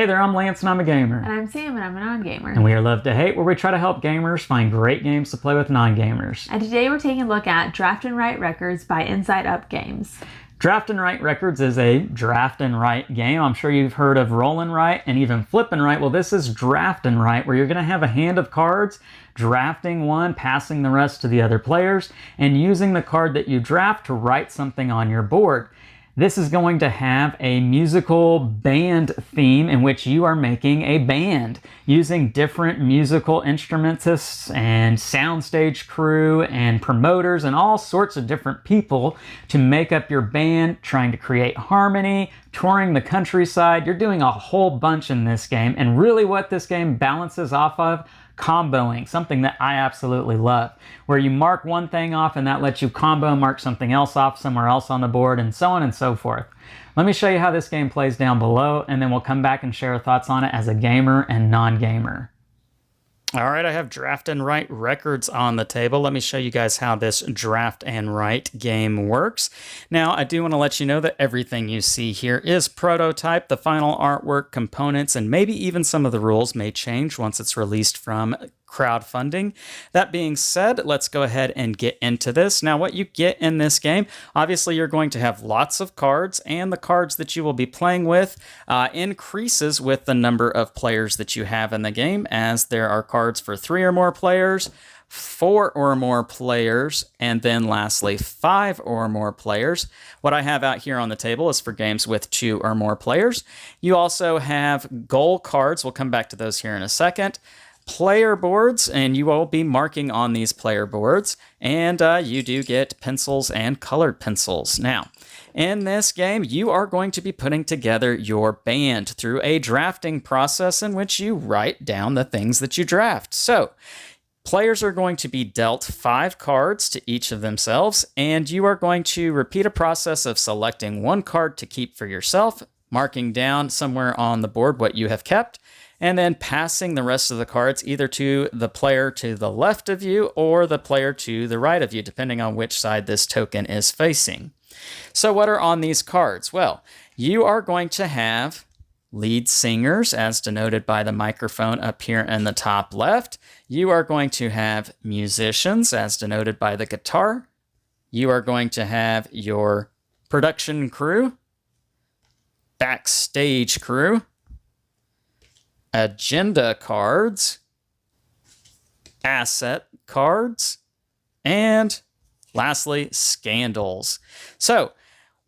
Hey there, I'm Lance and I'm a gamer. And I'm Sam and I'm a non-gamer. And we are Love to Hate, where we try to help gamers find great games to play with non-gamers. And today we're taking a look at Draft and Write Records by Inside Up Games. Draft and Write Records is a draft and write game. I'm sure you've heard of roll and write and even flip and write. Well, this is draft and write, where you're going to have a hand of cards, drafting one, passing the rest to the other players, and using the card that you draft to write something on your board. This is going to have a musical band theme in which you are making a band using different musical instrumentists and soundstage crew and promoters and all sorts of different people to make up your band, trying to create harmony, touring the countryside. You're doing a whole bunch in this game, and really what this game balances off of, comboing, something that I absolutely love, where you mark one thing off and that lets you combo mark something else off somewhere else on the board, and so on and so forth. Let me show you how this game plays down below, and then we'll come back and share our thoughts on it as a gamer and non-gamer. All right, I have Draft and Write Records on the table. Let me show you guys how this Draft and Write game works. Now, I do want to let you know that everything you see here is prototype. The final artwork, components, and maybe even some of the rules may change once it's released from crowdfunding. That being said, let's go ahead and get into this. Now, what you get in this game, obviously you're going to have lots of cards, and the cards that you will be playing with increases with the number of players that you have in the game, as there are cards for 3 or more players, 4 or more players, and then lastly 5 or more players. What I have out here on the table is for games with 2 or more players. You also have goal cards. We'll come back to those here in a second. Player boards, and you will be marking on these player boards, and you do get pencils and colored pencils. Now, in this game, you are going to be putting together your band through a drafting process in which you write down the things that you draft. So, players are going to be dealt 5 cards to each of themselves, and you are going to repeat a process of selecting one card to keep for yourself, marking down somewhere on the board what you have kept, and then passing the rest of the cards either to the player to the left of you or the player to the right of you, depending on which side this token is facing. So what are on these cards? Well, you are going to have lead singers, as denoted by the microphone up here in the top left. You are going to have musicians, as denoted by the guitar. You are going to have your production crew, backstage crew, agenda cards, asset cards, and lastly, scandals. So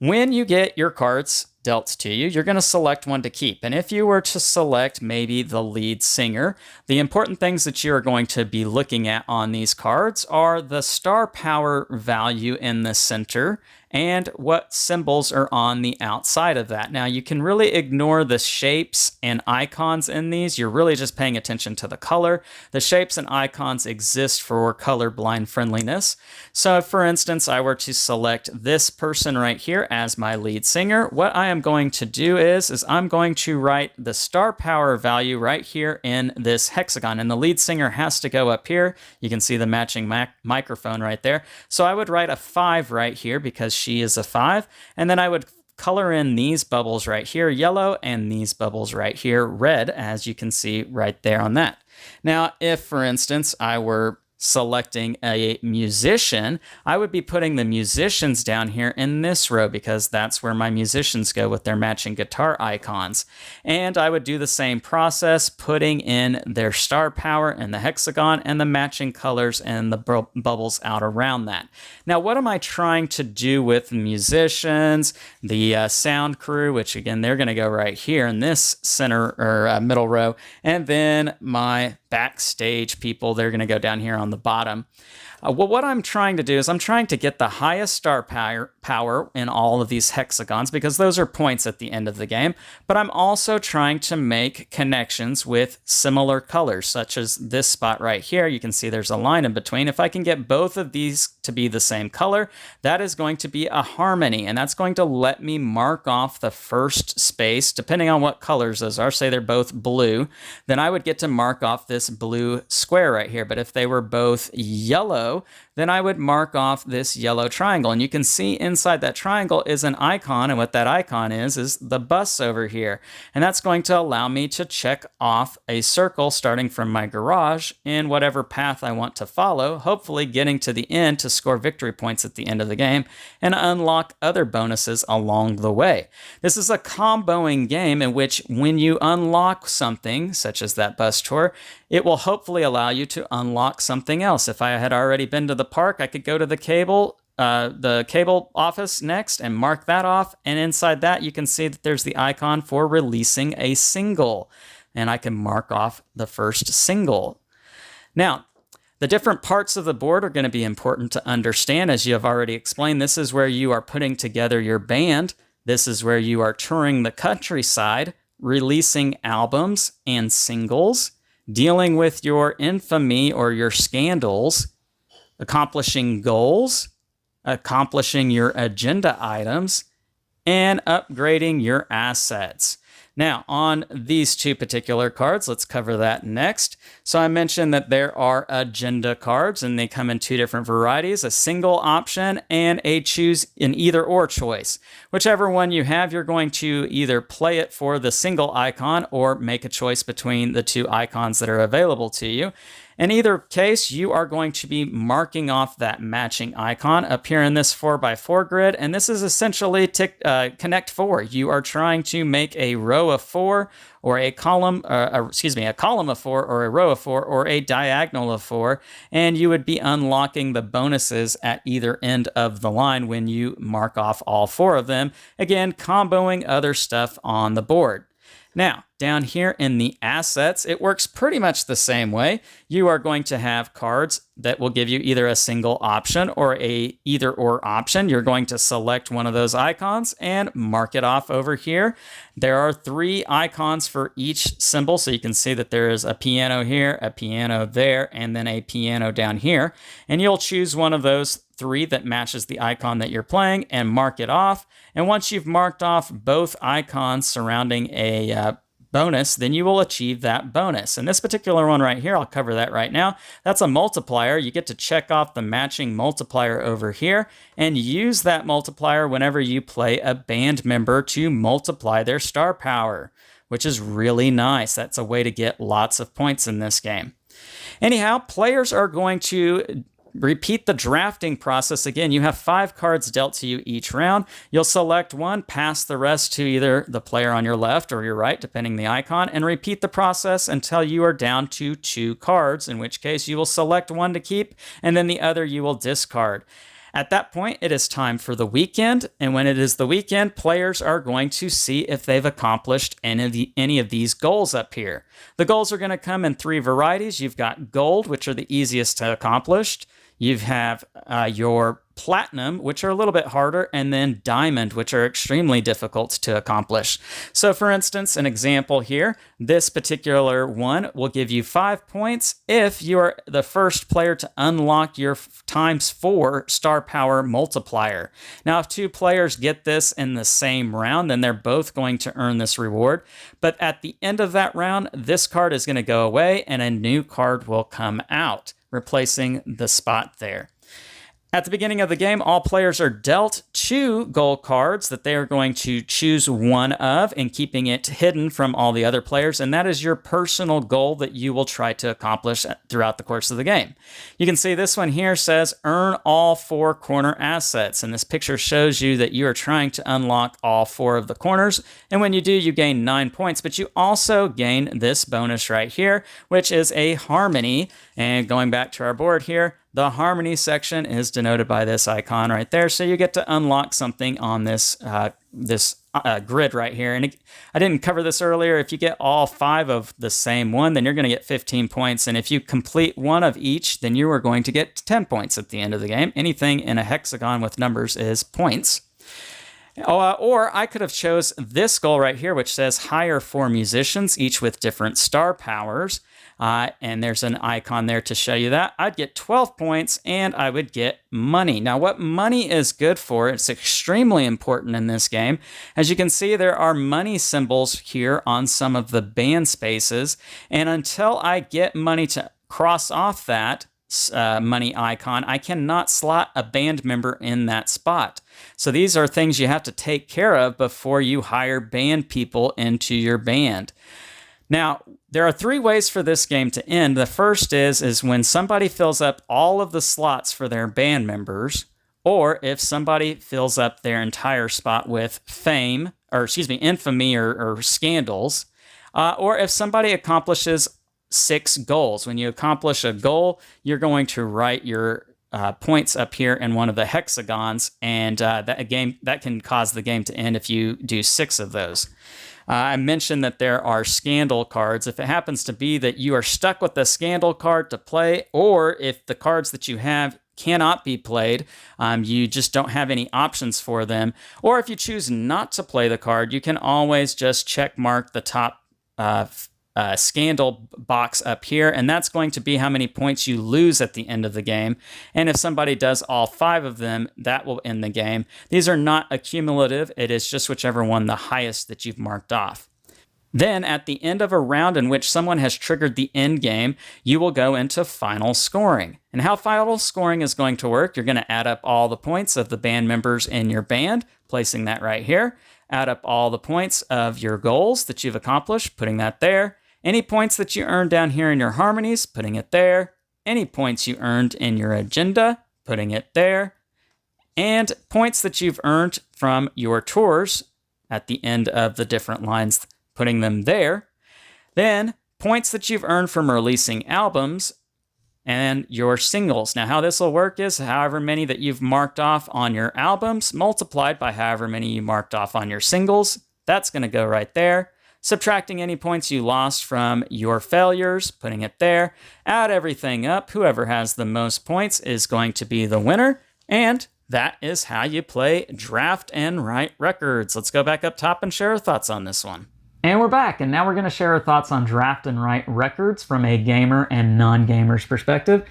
when you get your cards dealt to you, you're going to select one to keep. And if you were to select maybe the lead singer, the important things that you are going to be looking at on these cards are the star power value in the center and what symbols are on the outside of that. Now, you can really ignore the shapes and icons in these. You're really just paying attention to the color. The shapes and icons exist for colorblind friendliness. So, for instance, I were to select this person right here as my lead singer. What I am going to do is I'm going to write the star power value right here in this hexagon, and the lead singer has to go up here. You can see the matching microphone right there. So I would write a 5 right here because she is a 5, and then I would color in these bubbles right here yellow and these bubbles right here red, as you can see right there on that. Now, if, for instance, I were selecting a musician, I would be putting the musicians down here in this row because that's where my musicians go with their matching guitar icons. And I would do the same process, putting in their star power in the hexagon and the matching colors and the bubbles out around that. Now, what am I trying to do with musicians, the sound crew, which again, they're going to go right here in this center or middle row, and then my backstage people, they're going to go down here on the bottom. Well, what I'm trying to do is I'm trying to get the highest star power in all of these hexagons because those are points at the end of the game, but I'm also trying to make connections with similar colors, such as this spot right here. You can see there's a line in between. If I can get both of these to be the same color, that is going to be a harmony, and that's going to let me mark off the first space, depending on what colors those are. Say they're both blue, then I would get to mark off this this blue square right here. But if they were both yellow, then I would mark off this yellow triangle. And you can see inside that triangle is an icon. And what that icon is the bus over here. And that's going to allow me to check off a circle starting from my garage in whatever path I want to follow, hopefully getting to the end to score victory points at the end of the game and unlock other bonuses along the way. This is a comboing game in which when you unlock something, such as that bus tour, it will hopefully allow you to unlock something else. If I had already been to the park, I could go to the cable office next and mark that off. And inside that, you can see that there's the icon for releasing a single. And I can mark off the first single. Now, the different parts of the board are going to be important to understand. As you have already explained, this is where you are putting together your band. This is where you are touring the countryside, releasing albums and singles, dealing with your infamy or your scandals, accomplishing goals, accomplishing your agenda items, and upgrading your assets. Now, on these two particular cards, let's cover that next. So I mentioned that there are agenda cards, and they come in two different varieties, a single option and a choose an either or choice. Whichever one you have, you're going to either play it for the single icon or make a choice between the two icons that are available to you. In either case, you are going to be marking off that matching icon up here in this 4x4 grid, and this is essentially Connect 4. You are trying to make a row of 4 or a column of 4 or a row of 4 or a diagonal of 4, and you would be unlocking the bonuses at either end of the line when you mark off all 4 of them, again, comboing other stuff on the board. Now, down here in the assets, it works pretty much the same way. You are going to have cards that will give you either a single option or a either or option. You're going to select one of those icons and mark it off over here. There are 3 icons for each symbol, so you can see that there is a piano here, a piano there, and then a piano down here. And you'll choose one of those 3 that matches the icon that you're playing and mark it off. And once you've marked off both icons surrounding a bonus, then you will achieve that bonus. And this particular one right here, I'll cover that right now. That's a multiplier. You get to check off the matching multiplier over here and use that multiplier whenever you play a band member to multiply their star power, which is really nice. That's a way to get lots of points in this game. Anyhow, players are going to repeat the drafting process again. You have 5 cards dealt to you each round. You'll select one, pass the rest to either the player on your left or your right, depending the icon, and repeat the process until you are down to 2 cards, in which case you will select one to keep, and then the other you will discard. At that point, it is time for the weekend, and when it is the weekend, players are going to see if they've accomplished any of these goals up here. The goals are going to come in 3 varieties. You've got gold, which are the easiest to accomplish. You have your platinum, which are a little bit harder, and then diamond, which are extremely difficult to accomplish. So for instance, an example here, this particular one will give you 5 points if you are the first player to unlock your ×4 star power multiplier. Now, if 2 players get this in the same round, then they're both going to earn this reward. But at the end of that round, this card is going to go away and a new card will come out, replacing the spot there. At the beginning of the game, all players are dealt 2 gold cards that they are going to choose one of and keeping it hidden from all the other players, and that is your personal goal that you will try to accomplish throughout the course of the game. You can see this one here says, earn all 4 corner assets, and this picture shows you that you are trying to unlock all 4 of the corners, and when you do, you gain 9 points, but you also gain this bonus right here, which is a harmony, and going back to our board here, the harmony section is denoted by this icon right there. So you get to unlock something on this grid right here. And I didn't cover this earlier. If you get all 5 of the same one, then you're going to get 15 points. And if you complete one of each, then you are going to get 10 points at the end of the game. Anything in a hexagon with numbers is points. Or I could have chose this goal right here, which says hire 4 musicians, each with different star powers. and there's an icon there to show you that, I'd get 12 points and I would get money. Now, what money is good for, it's extremely important in this game. As you can see, there are money symbols here on some of the band spaces, and until I get money to cross off that money icon, I cannot slot a band member in that spot. So these are things you have to take care of before you hire band people into your band. Now, there are 3 ways for this game to end. The first is when somebody fills up all of the slots for their band members, or if somebody fills up their entire spot with infamy or scandals, or if somebody accomplishes 6 goals. When you accomplish a goal, you're going to write your points up here in one of the hexagons, and that can cause the game to end if you do 6 of those. I mentioned that there are scandal cards. If it happens to be that you are stuck with the scandal card to play, or if the cards that you have cannot be played, you just don't have any options for them, or if you choose not to play the card, you can always just check mark the top scandal box up here, and that's going to be how many points you lose at the end of the game. And if somebody does all 5 of them, that will end the game. These are not accumulative. It is just whichever one the highest that you've marked off. Then at the end of a round in which someone has triggered the end game, you will go into final scoring. And how final scoring is going to work, you're going to add up all the points of the band members in your band, placing that right here. Add up all the points of your goals that you've accomplished, putting that there. Any points that you earned down here in your harmonies, putting it there. Any points you earned in your agenda, putting it there. And points that you've earned from your tours at the end of the different lines, putting them there. Then points that you've earned from releasing albums and your singles. Now, how this will work is however many that you've marked off on your albums multiplied by however many you marked off on your singles. That's going to go right there. Subtracting any points you lost from your failures, putting it there. Add everything up. Whoever has the most points is going to be the winner. And that is how you play Draft and Write Records. Let's go back up top and share our thoughts on this one. And we're back, and now we're going to share our thoughts on Draft and Write Records from a gamer and non-gamer's perspective.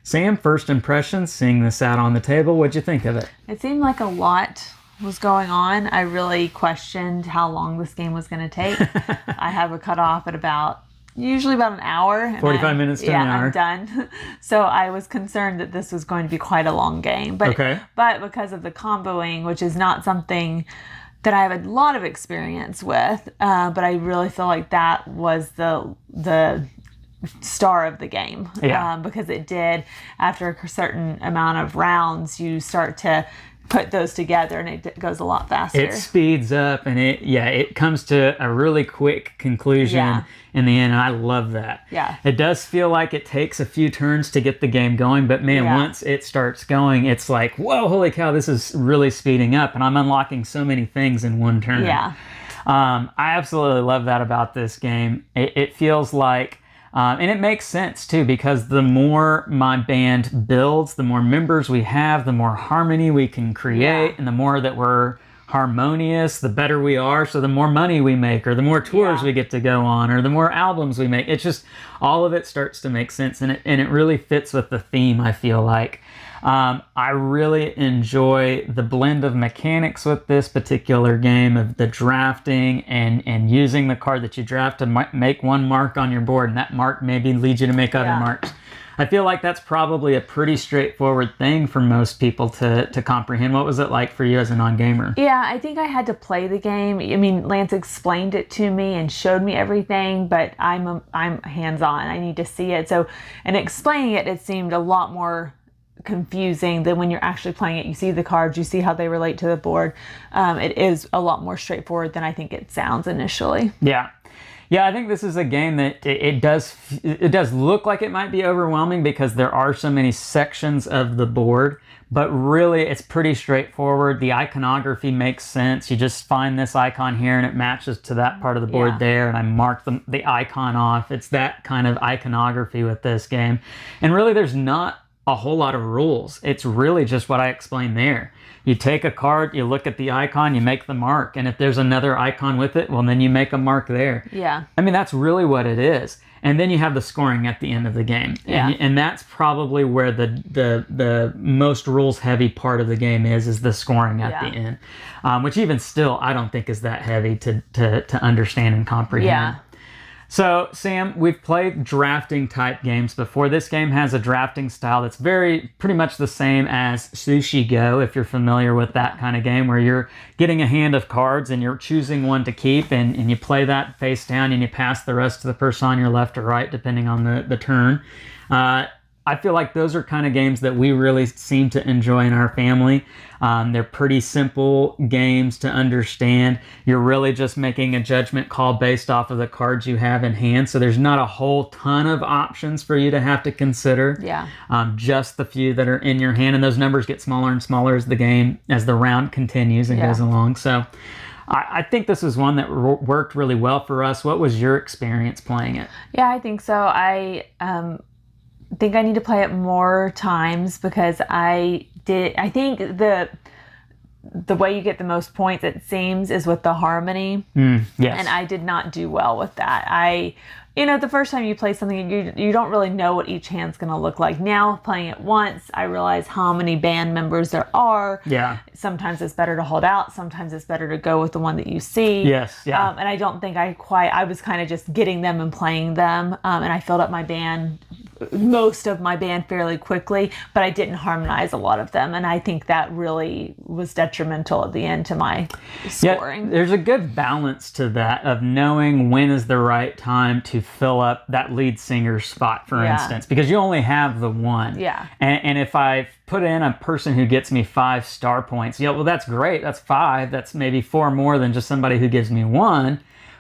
Sam, first impressions, seeing this out on the table, what'd you think of it? It seemed like a lot was going on. I really questioned how long this game was going to take. I have a cutoff at usually about an hour. 45 minutes to an hour. I'm done. So I was concerned that this was going to be quite a long game. But because of the comboing, which is not something that I have a lot of experience with, but I really feel like that was the star of the game. Because it did, after a certain amount of rounds, you start to put those together and it goes a lot faster. It speeds up and it comes to a really quick conclusion in the end, and I love that. It does feel like it takes a few turns to get the game going, but man, once it starts going, it's like, whoa, holy cow, this is really speeding up, and I'm unlocking so many things in one turn. I absolutely love that about this game. It feels like and it makes sense too, because the more my band builds, the more members we have, the more harmony we can create, and the more that we're harmonious, the better we are. So the more money we make, or the more tours we get to go on, or the more albums we make. It's just, all of it starts to make sense, and it really fits with the theme, I feel like. I really enjoy the blend of mechanics with this particular game, of the drafting and using the card that you draft to make one mark on your board, and that mark maybe leads you to make other marks. I feel like that's probably a pretty straightforward thing for most people to comprehend. What was it like for you as a non-gamer? Yeah, I think I had to play the game. I mean, Lance explained it to me and showed me everything, but I'm hands-on. I need to see it. So, and explaining it, it seemed a lot more confusing than when you're actually playing it. You see the cards, you see how they relate to the board. It is a lot more straightforward than I think it sounds initially. Yeah, I think this is a game that it does look like it might be overwhelming because there are so many sections of the board, but really it's pretty straightforward. The iconography makes sense. You just find this icon here and it matches to that part of the board there, and I mark the icon off. It's that kind of iconography with this game. And really there's not a whole lot of rules. It's really just what I explained there. You take a card, you look at the icon, you make the mark, and if there's another icon with it, well, then you make a mark there. Yeah. I mean, that's really what it is. And then you have the scoring at the end of the game. Yeah. And that's probably where the most rules heavy part of the game is the scoring at the end. Which even still, I don't think is that heavy to understand and comprehend. Yeah. So, Sam, we've played drafting type games before. This game has a drafting style that's pretty much the same as Sushi Go, if you're familiar with that kind of game, where you're getting a hand of cards and you're choosing one to keep, and you play that face down and you pass the rest to the person on your left or right, depending on the turn. I feel like those are kind of games that we really seem to enjoy in our family. They're pretty simple games to understand. You're really just making a judgment call based off of the cards you have in hand. So there's not a whole ton of options for you to have to consider. Yeah. Just the few that are in your hand. And those numbers get smaller and smaller as the round continues and goes along. So I think this is one that worked really well for us. What was your experience playing it? Yeah, I think so. I think I need to play it more times because I think the way you get the most points, it seems, is with the harmony. Yes. And I did not do well with that. The first time you play something, you don't really know what each hand's going to look like. Now, playing it once, I realize how many band members there are. Yeah. Sometimes it's better to hold out. Sometimes it's better to go with the one that you see. Yes, yeah. And I don't think I was kind of just getting them and playing them. And I filled up most of my band fairly quickly, but I didn't harmonize a lot of them. And I think that really was detrimental at the end to my scoring. Yeah, there's a good balance to that of knowing when is the right time to fill up that lead singer's spot, for instance, because you only have the one. Yeah. And if I put in a person who gets me 5 star points, well, that's great. That's 5. That's maybe 4 more than just somebody who gives me 1.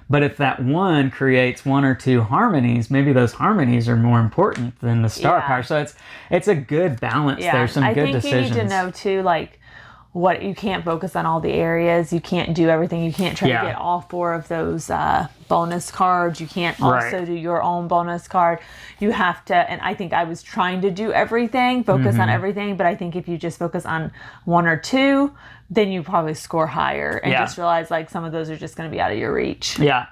But if that one creates 1 or 2 harmonies, maybe those harmonies are more important than the star power. So it's a good balance. There's some good decisions. I think you need to know too, like, what you can't focus on all the areas. You can't do everything. You can't try to get all 4 of those bonus cards. You can't also do your own bonus card. You have to, and I think I was trying to do everything, focus on everything, but I think if you just focus on 1 or 2, then you probably score higher and just realize like some of those are just going to be out of your reach. Yeah.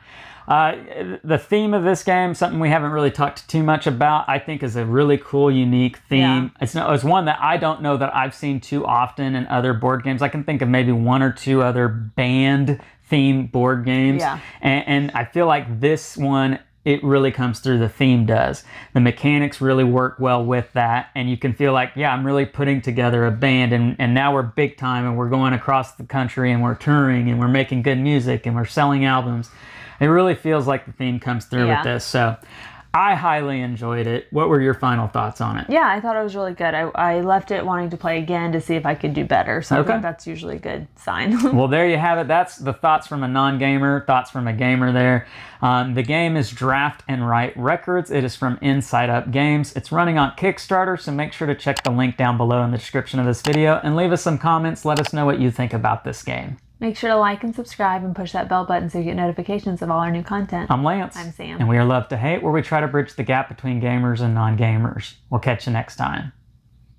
The theme of this game, something we haven't really talked too much about, I think is a really cool, unique theme. Yeah. It's one that I don't know that I've seen too often in other board games. I can think of maybe 1 or 2 other band theme board games. Yeah. And I feel like this one, it really comes through. The theme does. The mechanics really work well with that. And you can feel like, I'm really putting together a band and now we're big time and we're going across the country and we're touring and we're making good music and we're selling albums. It really feels like the theme comes through with this. So I highly enjoyed it. What were your final thoughts on it? Yeah, I thought it was really good. I left it wanting to play again to see if I could do better. So I think that's usually a good sign. Well, there you have it. That's the thoughts from a non-gamer, thoughts from a gamer there. The game is Draft and Write Records. It is from Inside Up Games. It's running on Kickstarter, so make sure to check the link down below in the description of this video and leave us some comments. Let us know what you think about this game. Make sure to like and subscribe and push that bell button so you get notifications of all our new content. I'm Lance. I'm Sam. And we are Love to Hate, where we try to bridge the gap between gamers and non-gamers. We'll catch you next time.